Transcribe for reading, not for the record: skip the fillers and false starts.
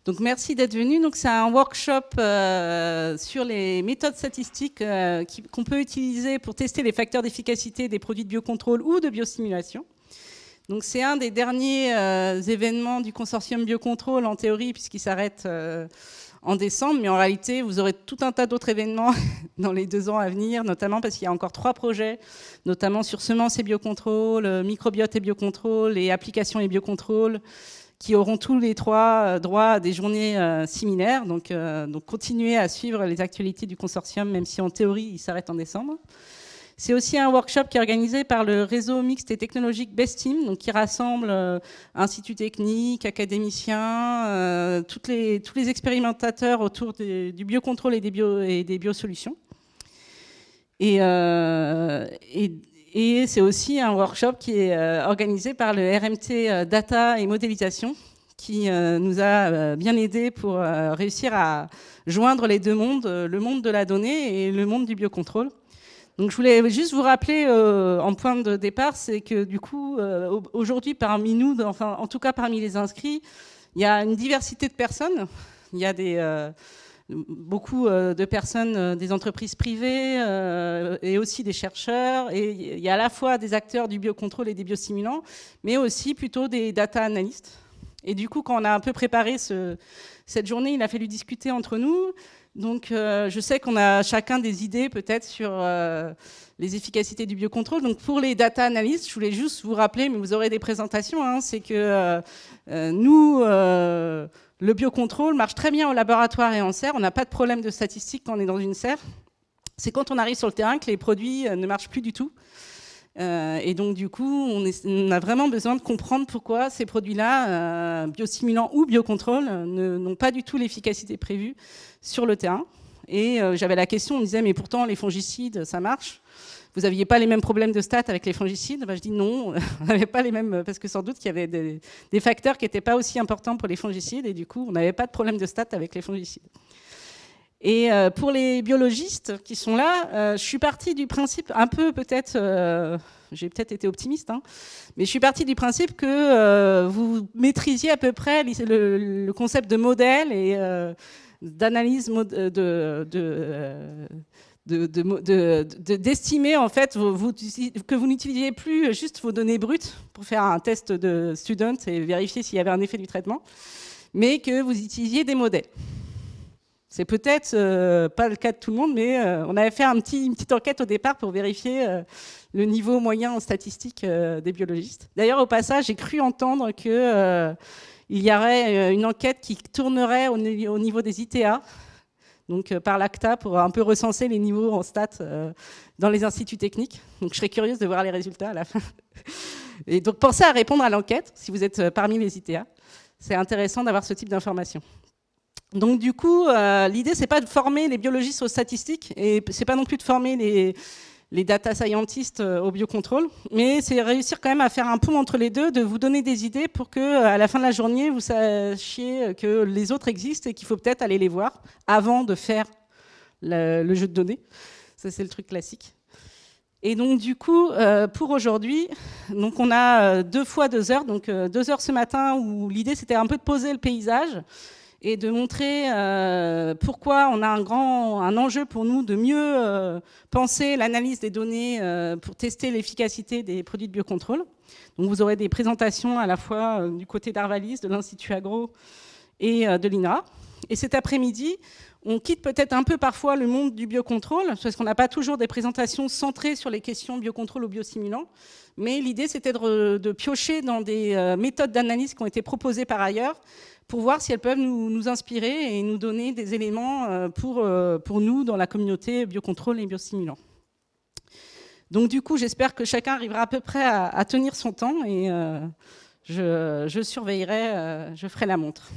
Donc merci d'être venu. Donc c'est un workshop sur les méthodes statistiques qu'on peut utiliser pour tester les facteurs d'efficacité des produits de biocontrôle ou de biosimulation. Donc c'est un des derniers événements du consortium biocontrôle en théorie puisqu'il s'arrête en décembre, mais en réalité vous aurez tout un tas d'autres événements dans les 2 ans à venir, notamment parce qu'il y a encore 3 projets, notamment sur semences et biocontrôle, microbiote et biocontrôle et applications et biocontrôle, qui auront tous les 3 droit à des journées similaires. Donc continuez à suivre les actualités du consortium, même si en théorie il s'arrête en décembre. C'est aussi un workshop qui est organisé par le réseau mixte et technologique Best Team, donc qui rassemble instituts techniques, académiciens, tous les expérimentateurs autour du biocontrôle et des biosolutions. Et c'est aussi un workshop qui est organisé par le RMT Data et Modélisation, qui nous a bien aidé pour réussir à joindre les 2 mondes, le monde de la donnée et le monde du biocontrôle. Donc je voulais juste vous rappeler en point de départ, c'est que du coup, aujourd'hui parmi nous, enfin en tout cas parmi les inscrits, il y a une diversité de personnes. Il y a beaucoup de personnes des entreprises privées et aussi des chercheurs. Et il y a à la fois des acteurs du biocontrôle et des biosimulants, mais aussi plutôt des data analystes. Et du coup, quand on a un peu préparé cette journée, il a fallu discuter entre nous. Donc, je sais qu'on a chacun des idées peut-être sur les efficacités du biocontrôle. Donc, pour les data analystes, je voulais juste vous rappeler, mais vous aurez des présentations, hein, c'est que nous, le biocontrôle marche très bien au laboratoire et en serre. On n'a pas de problème de statistique quand on est dans une serre. C'est quand on arrive sur le terrain que les produits ne marchent plus du tout. Et donc, du coup, on a vraiment besoin de comprendre pourquoi ces produits-là, biosimulants ou biocontrôle, n'ont pas du tout l'efficacité prévue sur le terrain. Et j'avais la question, on me disait, mais pourtant, les fongicides, ça marche. Vous n'aviez pas les mêmes problèmes de stats avec les fongicides? Je dis non, on n'avait pas les mêmes, parce que sans doute qu'il y avait des facteurs qui n'étaient pas aussi importants pour les fongicides, et du coup, on n'avait pas de problème de stats avec les fongicides. Et pour les biologistes qui sont là, je suis partie du principe, un peu peut-être, j'ai peut-être été optimiste, hein, mais je suis partie du principe que vous maîtrisiez à peu près le concept de modèle et d'analyse d'estimer en fait que vous n'utilisiez plus juste vos données brutes pour faire un test de student et vérifier s'il y avait un effet du traitement, mais que vous utilisiez des modèles. C'est peut-être pas le cas de tout le monde, mais on avait fait une petite enquête au départ pour vérifier le niveau moyen en statistique des biologistes. D'ailleurs, au passage, j'ai cru entendre qu'il y aurait une enquête qui tournerait au niveau des ITA, donc par l'ACTA, pour un peu recenser les niveaux en stats dans les instituts techniques. Donc je serais curieuse de voir les résultats à la fin. Et donc pensez à répondre à l'enquête, si vous êtes parmi les ITA. C'est intéressant d'avoir ce type d'informations. Donc du coup, l'idée, c'est pas de former les biologistes aux statistiques, et c'est pas non plus de former les data scientists au biocontrôle, mais c'est réussir quand même à faire un pont entre les deux, de vous donner des idées pour que, à la fin de la journée, vous sachiez que les autres existent et qu'il faut peut-être aller les voir avant de faire le jeu de données. Ça, c'est le truc classique. Et donc du coup, pour aujourd'hui, donc on a 2 fois 2 heures, donc 2 heures ce matin où l'idée c'était un peu de poser le paysage et de montrer pourquoi on a un enjeu pour nous de mieux penser l'analyse des données pour tester l'efficacité des produits de biocontrôle. Donc vous aurez des présentations à la fois du côté d'Arvalis, de l'Institut Agro et de l'INRA. Et cet après-midi, on quitte peut-être un peu parfois le monde du biocontrôle, parce qu'on n'a pas toujours des présentations centrées sur les questions biocontrôle ou biosimulants, mais l'idée c'était de piocher dans des méthodes d'analyse qui ont été proposées par ailleurs, pour voir si elles peuvent nous inspirer et nous donner des éléments pour nous dans la communauté biocontrôle et biostimulant. Donc du coup, j'espère que chacun arrivera à peu près à tenir son temps et je surveillerai, je ferai la montre.